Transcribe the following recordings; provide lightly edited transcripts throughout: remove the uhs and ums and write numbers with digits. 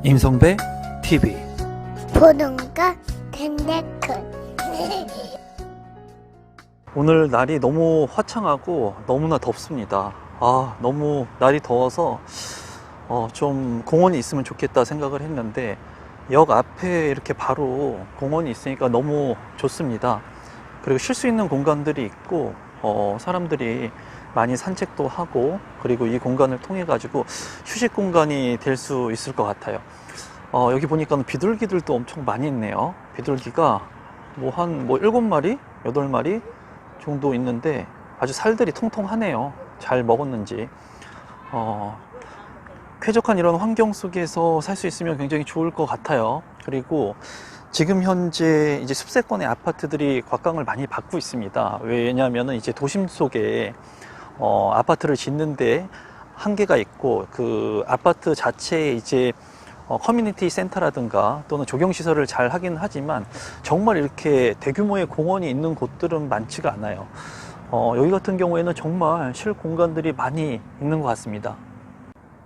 임성배 TV 보는 거 텐데큰 오늘 날이 너무 화창하고 너무나 덥습니다. 너무 날이 더워서 좀 공원이 있으면 좋겠다 생각을 했는데 역 앞에 이렇게 바로 공원이 있으니까 너무 좋습니다. 그리고 쉴 수 있는 공간들이 있고 사람들이 많이 산책도 하고, 그리고 이 공간을 통해 가지고 휴식 공간이 될 수 있을 것 같아요. 여기 보니까 비둘기들도 엄청 많이 있네요. 비둘기가 한 7마리, 8마리 정도 있는데 아주 살들이 통통하네요. 잘 먹었는지. 쾌적한 이런 환경 속에서 살 수 있으면 굉장히 좋을 것 같아요. 그리고 지금 현재 이제 숲세권의 아파트들이 곽강을 많이 받고 있습니다. 왜냐하면 이제 도심 속에 아파트를 짓는데 한계가 있고, 그 아파트 자체에 이제 커뮤니티 센터라든가 또는 조경시설을 잘 하긴 하지만 정말 이렇게 대규모의 공원이 있는 곳들은 많지가 않아요. 여기 같은 경우에는 정말 쉴 공간들이 많이 있는 것 같습니다.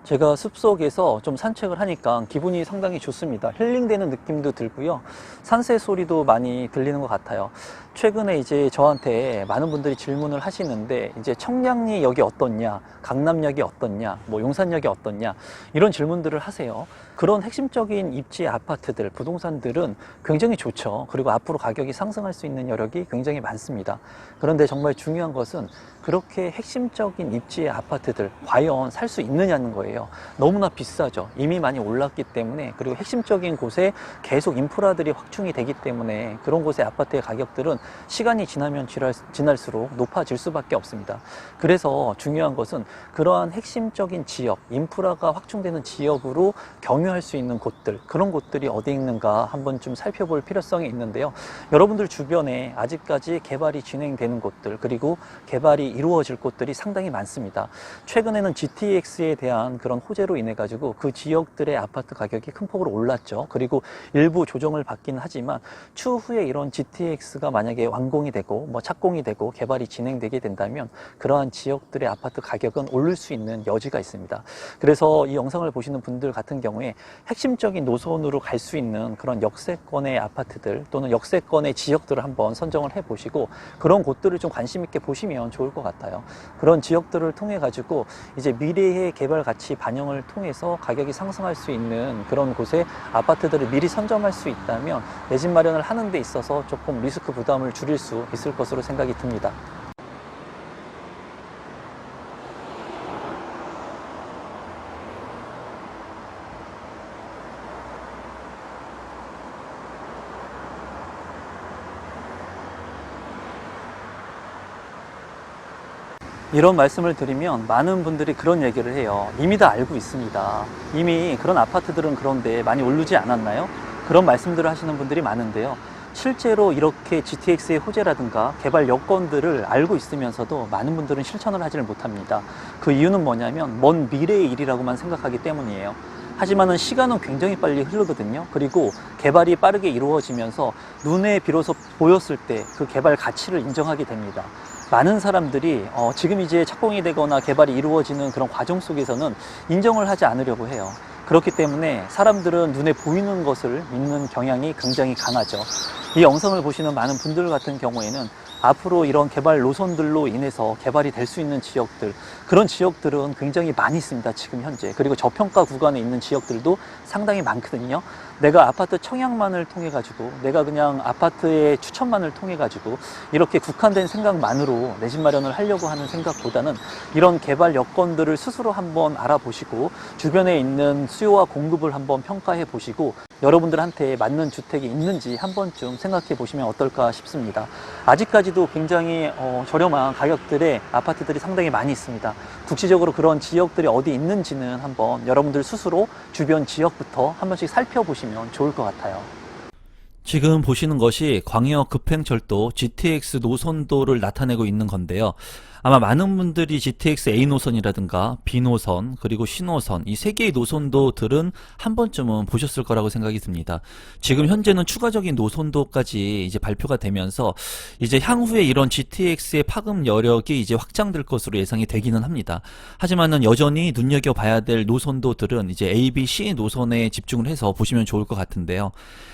제가 숲속에서 좀 산책을 하니까 기분이 상당히 좋습니다. 힐링되는 느낌도 들고요. 산새 소리도 많이 들리는 것 같아요. 최근에 이제 저한테 많은 분들이 질문을 하시는데, 이제 청량리역이 어떻냐, 강남역이 어떻냐, 용산역이 어떻냐, 이런 질문들을 하세요. 그런 핵심적인 입지 아파트들, 부동산들은 굉장히 좋죠. 그리고 앞으로 가격이 상승할 수 있는 여력이 굉장히 많습니다. 그런데 정말 중요한 것은 그렇게 핵심적인 입지의 아파트들 과연 살 수 있느냐는 거예요. 너무나 비싸죠. 이미 많이 올랐기 때문에. 그리고 핵심적인 곳에 계속 인프라들이 확충이 되기 때문에 그런 곳의 아파트의 가격들은 시간이 지나면 지날수록 높아질 수밖에 없습니다. 그래서 중요한 것은 그러한 핵심적인 지역, 인프라가 확충되는 지역으로 경유할 수 있는 곳들, 그런 곳들이 어디 있는가 한번 좀 살펴볼 필요성이 있는데요. 여러분들 주변에 아직까지 개발이 진행되는 곳들, 그리고 개발이 이루어질 곳들이 상당히 많습니다. 최근에는 GTX에 대한 그런 호재로 인해 가지고 그 지역들의 아파트 가격이 큰 폭으로 올랐죠. 그리고 일부 조정을 받긴 하지만 추후에 이런 GTX가 만약에 완공이 되고 착공이 되고 개발이 진행되게 된다면 그러한 지역들의 아파트 가격은 오를 수 있는 여지가 있습니다. 그래서 이 영상을 보시는 분들 같은 경우에 핵심적인 노선으로 갈 수 있는 그런 역세권의 아파트들 또는 역세권의 지역들을 한번 선정을 해 보시고 그런 곳들을 좀 관심 있게 보시면 좋을 것 같아요. 그런 지역들을 통해 가지고 이제 미래의 개발 가치 반영을 통해서 가격이 상승할 수 있는 그런 곳에 아파트들을 미리 선점할 수 있다면 내 집 마련을 하는 데 있어서 조금 리스크 부담을 줄일 수 있을 것으로 생각이 듭니다. 이런 말씀을 드리면 많은 분들이 그런 얘기를 해요. 이미 다 알고 있습니다. 이미 그런 아파트들은 그런데 많이 오르지 않았나요? 그런 말씀들을 하시는 분들이 많은데요. 실제로 이렇게 GTX의 호재라든가 개발 여건들을 알고 있으면서도 많은 분들은 실천을 하지를 못합니다. 그 이유는 뭐냐면 먼 미래의 일이라고만 생각하기 때문이에요. 하지만은 시간은 굉장히 빨리 흐르거든요. 그리고 개발이 빠르게 이루어지면서 눈에 비로소 보였을 때 그 개발 가치를 인정하게 됩니다. 많은 사람들이 지금 이제 착공이 되거나 개발이 이루어지는 그런 과정 속에서는 인정을 하지 않으려고 해요. 그렇기 때문에 사람들은 눈에 보이는 것을 믿는 경향이 굉장히 강하죠. 이 영상을 보시는 많은 분들 같은 경우에는 앞으로 이런 개발 노선들로 인해서 개발이 될 수 있는 지역들, 그런 지역들은 굉장히 많이 있습니다. 지금 현재. 그리고 저평가 구간에 있는 지역들도 상당히 많거든요. 내가 아파트 청약만을 통해 가지고, 내가 그냥 아파트의 추천만을 통해 가지고 이렇게 국한된 생각만으로 내 집 마련을 하려고 하는 생각보다는 이런 개발 여건들을 스스로 한번 알아보시고 주변에 있는 수요와 공급을 한번 평가해 보시고 여러분들한테 맞는 주택이 있는지 한 번쯤 생각해 보시면 어떨까 싶습니다. 아직까지도 굉장히 저렴한 가격들의 아파트들이 상당히 많이 있습니다. 국지적으로 그런 지역들이 어디 있는지는 한번 여러분들 스스로 주변 지역부터 한 번씩 살펴보시면 좋을 것 같아요. 지금 보시는 것이 광역 급행철도 GTX 노선도를 나타내고 있는 건데요. 아마 많은 분들이 GTX A 노선이라든가 B 노선 그리고 C 노선 이 세 개의 노선도들은 한 번쯤은 보셨을 거라고 생각이 듭니다. 지금 현재는 추가적인 노선도까지 이제 발표가 되면서 이제 향후에 이런 GTX의 파급 여력이 이제 확장될 것으로 예상이 되기는 합니다. 하지만은 여전히 눈여겨봐야 될 노선도들은 이제 A, B, C 노선에 집중을 해서 보시면 좋을 것 같은데요.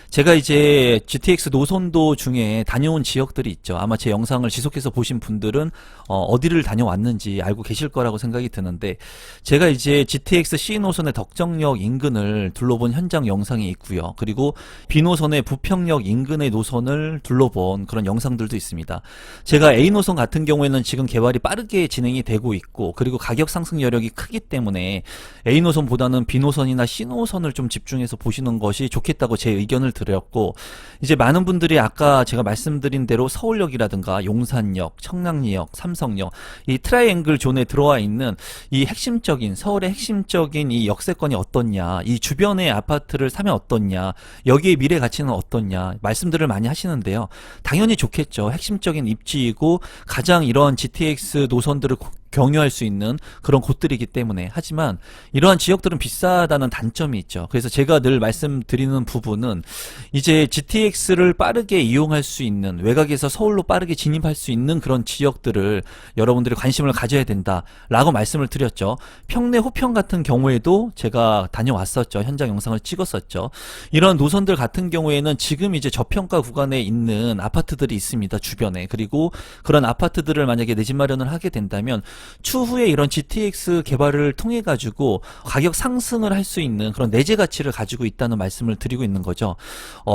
제가 이제 GTX 노선도 중에 다녀온 지역들이 있죠. 아마 제 영상을 지속해서 보신 분들은 어디를 다녀왔는지 알고 계실 거라고 생각이 드는데, 제가 이제 GTX C 노선의 덕정역 인근을 둘러본 현장 영상이 있고요. 그리고 B 노선의 부평역 인근의 노선을 둘러본 그런 영상들도 있습니다. 제가 A 노선 같은 경우에는 지금 개발이 빠르게 진행이 되고 있고, 그리고 가격 상승 여력이 크기 때문에 A 노선보다는 B 노선이나 C 노선을 좀 집중해서 보시는 것이 좋겠다고 제 의견을 드렸고, 이제 많은 분들이 아까 제가 말씀드린 대로 서울역이라든가 용산역, 청량리역, 삼성역 이 트라이앵글 존에 들어와 있는 이 핵심적인 서울의 핵심적인 이 역세권이 어떻냐, 이 주변의 아파트를 사면 어떻냐, 여기에 미래 가치는 어떻냐 말씀들을 많이 하시는데요. 당연히 좋겠죠. 핵심적인 입지이고 가장 이러한 GTX 노선들을 경유할 수 있는 그런 곳들이기 때문에. 하지만 이러한 지역들은 비싸다는 단점이 있죠. 그래서 제가 늘 말씀드리는 부분은 이제 GTX를 빠르게 이용할 수 있는, 외곽에서 서울로 빠르게 진입할 수 있는 그런 지역들을 여러분들이 관심을 가져야 된다라고 말씀을 드렸죠. 평내 호평 같은 경우에도 제가 다녀왔었죠. 현장 영상을 찍었었죠. 이런 노선들 같은 경우에는 지금 이제 저평가 구간에 있는 아파트들이 있습니다. 주변에. 그리고 그런 아파트들을 만약에 내 집 마련을 하게 된다면 추후에 이런 GTX 개발을 통해 가지고 가격 상승을 할 수 있는 그런 내재 가치를 가지고 있다는 말씀을 드리고 있는 거죠.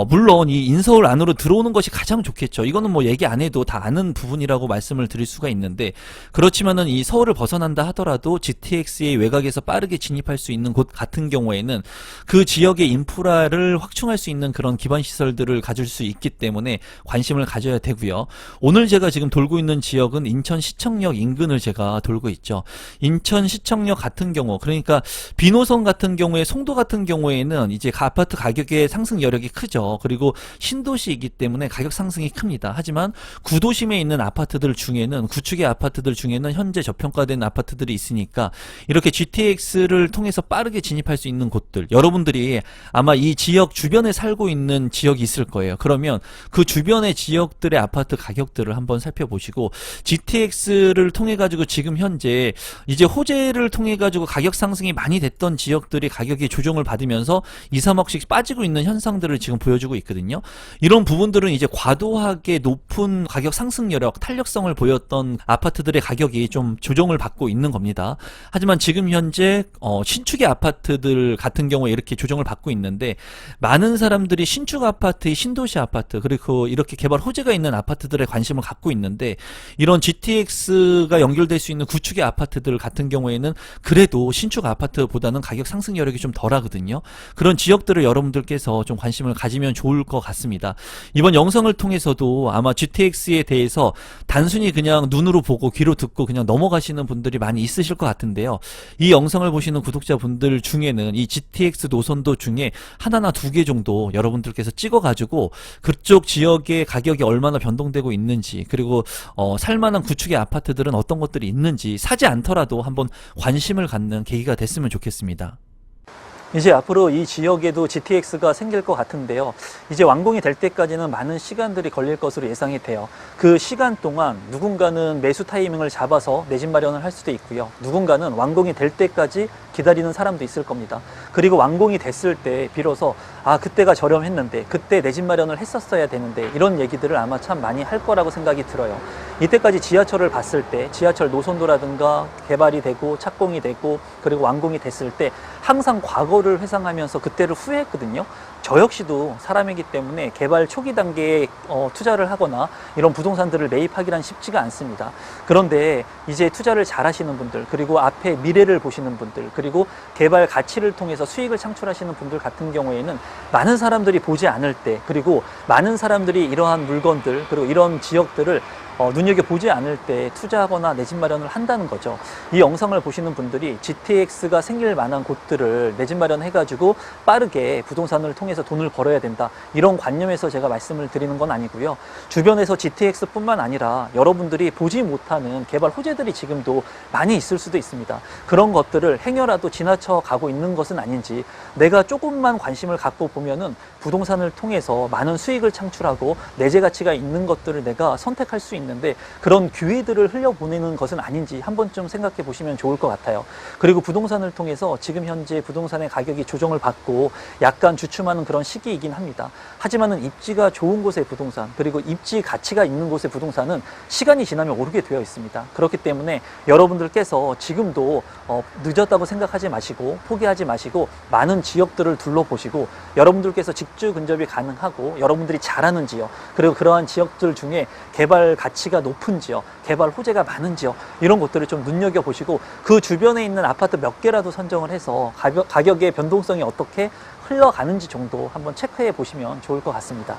물론 이 인서울 안으로 들어오는 것이 가장 좋겠죠. 이거는 뭐 얘기 안 해도 다 아는 부분이라고 말씀을 드릴 수가 있는데, 그렇지만은 이 서울을 벗어난다 하더라도 GTX의 외곽에서 빠르게 진입할 수 있는 곳 같은 경우에는 그 지역의 인프라를 확충할 수 있는 그런 기반 시설들을 가질 수 있기 때문에 관심을 가져야 되고요. 오늘 제가 지금 돌고 있는 지역은 인천 시청역 인근을 제가 돌고 있죠. 인천 시청역 같은 경우, 그러니까 비노선 같은 경우에, 송도 같은 경우에는 이제 아파트 가격의 상승 여력이 크죠. 그리고 신도시이기 때문에 가격 상승이 큽니다. 하지만 구도심에 있는 아파트들 중에는, 구축의 아파트들 중에는 현재 저평가된 아파트들이 있으니까 이렇게 GTX를 통해서 빠르게 진입할 수 있는 곳들, 여러분들이 아마 이 지역 주변에 살고 있는 지역이 있을 거예요. 그러면 그 주변의 지역들의 아파트 가격들을 한번 살펴보시고, GTX를 통해 가지고 지금 현재 이제 호재를 통해 가지고 가격 상승이 많이 됐던 지역들이 가격이 조정을 받으면서 2, 3억씩 빠지고 있는 현상들을 지금 보여주고 있거든요. 이런 부분들은 이제 과도하게 높은 가격 상승 여력, 탄력성을 보였던 아파트들의 가격이 좀 조정을 받고 있는 겁니다. 하지만 지금 현재 신축의 아파트들 같은 경우에 이렇게 조정을 받고 있는데, 많은 사람들이 신축 아파트의 신도시 아파트, 그리고 이렇게 개발 호재가 있는 아파트들에 관심을 갖고 있는데, 이런 GTX가 연결될 수 있는 구축의 아파트들 같은 경우에는 그래도 신축 아파트보다는 가격 상승 여력이 좀 덜하거든요. 그런 지역들을 여러분들께서 좀 관심을 가지면 좋을 것 같습니다. 이번 영상을 통해서도 아마 GTX에 대해서 단순히 그냥 눈으로 보고 귀로 듣고 그냥 넘어가시는 분들이 많이 있으실 것 같은데요. 이 영상을 보시는 구독자분들 중에는 이 GTX 노선도 중에 하나나 두 개 정도 여러분들께서 찍어가지고 그쪽 지역의 가격이 얼마나 변동되고 있는지, 그리고 살만한 구축의 아파트들은 어떤 것들이 있는지, 사지 않더라도 한번 관심을 갖는 계기가 됐으면 좋겠습니다. 이제 앞으로 이 지역에도 GTX가 생길 것 같은데요. 이제 완공이 될 때까지는 많은 시간들이 걸릴 것으로 예상이 돼요. 그 시간 동안 누군가는 매수 타이밍을 잡아서 내 집 마련을 할 수도 있고요. 누군가는 완공이 될 때까지 기다리는 사람도 있을 겁니다. 그리고 완공이 됐을 때 비로소 그때가 저렴했는데, 그때 내 집 마련을 했었어야 되는데, 이런 얘기들을 아마 참 많이 할 거라고 생각이 들어요. 이때까지 지하철을 봤을 때 지하철 노선도라든가 개발이 되고 착공이 되고 그리고 완공이 됐을 때 항상 과거를 회상하면서 그때를 후회했거든요. 저 역시도 사람이기 때문에 개발 초기 단계에 투자를 하거나 이런 부동산들을 매입하기란 쉽지가 않습니다. 그런데 이제 투자를 잘 하시는 분들, 그리고 앞에 미래를 보시는 분들, 그리고 개발 가치를 통해서 수익을 창출하시는 분들 같은 경우에는 많은 사람들이 보지 않을 때, 그리고 많은 사람들이 이러한 물건들, 그리고 이런 지역들을 눈여겨보지 않을 때 투자하거나 내 집 마련을 한다는 거죠. 이 영상을 보시는 분들이 GTX가 생길 만한 곳들을 내 집 마련해가지고 빠르게 부동산을 통해서 돈을 벌어야 된다, 이런 관념에서 제가 말씀을 드리는 건 아니고요. 주변에서 GTX뿐만 아니라 여러분들이 보지 못하는 개발 호재들이 지금도 많이 있을 수도 있습니다. 그런 것들을 행여라도 지나쳐 가고 있는 것은 아닌지, 내가 조금만 관심을 갖고 보면은 부동산을 통해서 많은 수익을 창출하고 내재 가치가 있는 것들을 내가 선택할 수 있는데, 그런 기회들을 흘려보내는 것은 아닌지 한 번쯤 생각해 보시면 좋을 것 같아요. 그리고 부동산을 통해서 지금 현재 부동산의 가격이 조정을 받고 약간 주춤하는 그런 시기이긴 합니다. 하지만은 입지가 좋은 곳의 부동산, 그리고 입지 가치가 있는 곳의 부동산은 시간이 지나면 오르게 되어 있습니다. 그렇기 때문에 여러분들께서 지금도 늦었다고 생각하지 마시고 포기하지 마시고 많은 지역들을 둘러보시고, 여러분들께서 직주 근접이 가능하고 여러분들이 잘하는 지역, 그리고 그러한 지역들 중에 개발 가치가 높은 지역, 개발 호재가 많은 지역, 이런 곳들을 좀 눈여겨보시고 그 주변에 있는 아파트 몇 개라도 선정을 해서 가격의 변동성이 어떻게 흘러가는지 정도 한번 체크해 보시면 좋을 것 같습니다.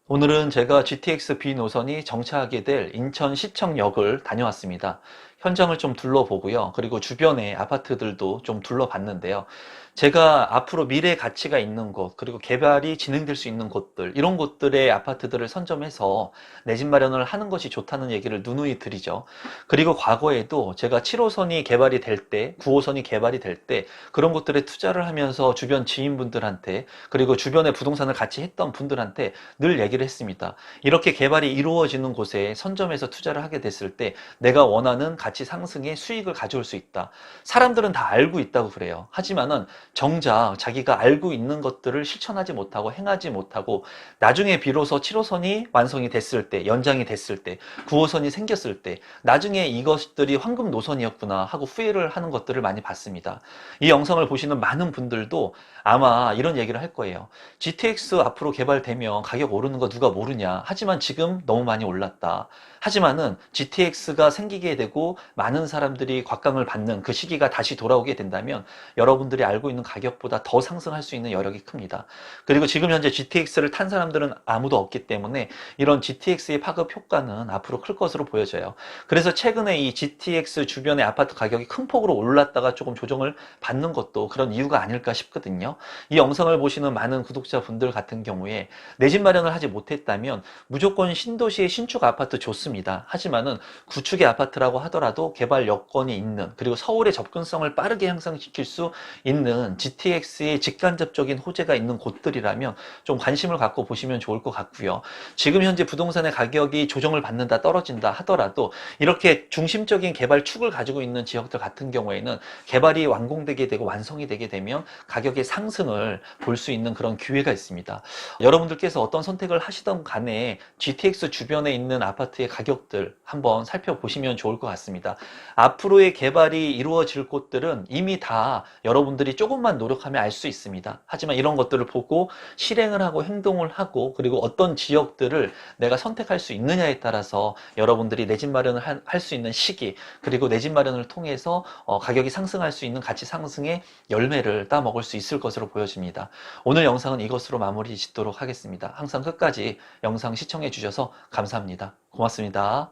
오늘은 제가 GTX B 노선이 정차하게 될 인천시청역을 다녀왔습니다. 현장을 좀 둘러보고요. 그리고 주변의 아파트들도 좀 둘러봤는데요. 제가 앞으로 미래 가치가 있는 곳, 그리고 개발이 진행될 수 있는 곳들, 이런 곳들의 아파트들을 선점해서 내 집 마련을 하는 것이 좋다는 얘기를 누누이 드리죠. 그리고 과거에도 제가 7호선이 개발이 될 때, 9호선이 개발이 될 때 그런 곳들에 투자를 하면서 주변 지인분들한테, 그리고 주변에 부동산을 같이 했던 분들한테 늘 얘기를 했습니다. 이렇게 개발이 이루어지는 곳에 선점해서 투자를 하게 됐을 때 내가 원하는 가치 상승의 수익을 가져올 수 있다. 사람들은 다 알고 있다고 그래요. 하지만은 정작 자기가 알고 있는 것들을 실천하지 못하고 행하지 못하고 나중에 비로소 7호선이 완성이 됐을 때, 연장이 됐을 때, 9호선이 생겼을 때 나중에 이것들이 황금 노선이었구나 하고 후회를 하는 것들을 많이 봤습니다. 이 영상을 보시는 많은 분들도 아마 이런 얘기를 할 거예요. GTX 앞으로 개발되면 가격 오르는 거 누가 모르냐. 하지만 지금 너무 많이 올랐다. 하지만은 GTX가 생기게 되고 많은 사람들이 곽강을 받는 그 시기가 다시 돌아오게 된다면 여러분들이 알고 있는 가격보다 더 상승할 수 있는 여력이 큽니다. 그리고 지금 현재 GTX를 탄 사람들은 아무도 없기 때문에 이런 GTX의 파급 효과는 앞으로 클 것으로 보여져요. 그래서 최근에 이 GTX 주변의 아파트 가격이 큰 폭으로 올랐다가 조금 조정을 받는 것도 그런 이유가 아닐까 싶거든요. 이 영상을 보시는 많은 구독자분들 같은 경우에 내 집 마련을 하지 못했다면 무조건 신도시의 신축 아파트 좋습니다. 하지만은 구축의 아파트라고 하더라도 개발 여건이 있는, 그리고 서울의 접근성을 빠르게 향상시킬 수 있는 GTX의 직간접적인 호재가 있는 곳들이라면 좀 관심을 갖고 보시면 좋을 것 같고요. 지금 현재 부동산의 가격이 조정을 받는다, 떨어진다 하더라도 이렇게 중심적인 개발 축을 가지고 있는 지역들 같은 경우에는 개발이 완공되게 되고 완성이 되게 되면 가격의 상승을 볼 수 있는 그런 기회가 있습니다. 여러분들께서 어떤 선택을 하시던 간에 GTX 주변에 있는 아파트의 가격들 한번 살펴보시면 좋을 것 같습니다. 앞으로의 개발이 이루어질 곳들은 이미 다 여러분들이 조금만 노력하면 알 수 있습니다. 하지만 이런 것들을 보고 실행을 하고 행동을 하고, 그리고 어떤 지역들을 내가 선택할 수 있느냐에 따라서 여러분들이 내 집 마련을 할 수 있는 시기, 그리고 내 집 마련을 통해서 가격이 상승할 수 있는 가치 상승의 열매를 따먹을 수 있을 것으로 보여집니다. 오늘 영상은 이것으로 마무리 짓도록 하겠습니다. 항상 끝까지 영상 시청해 주셔서 감사합니다. 고맙습니다.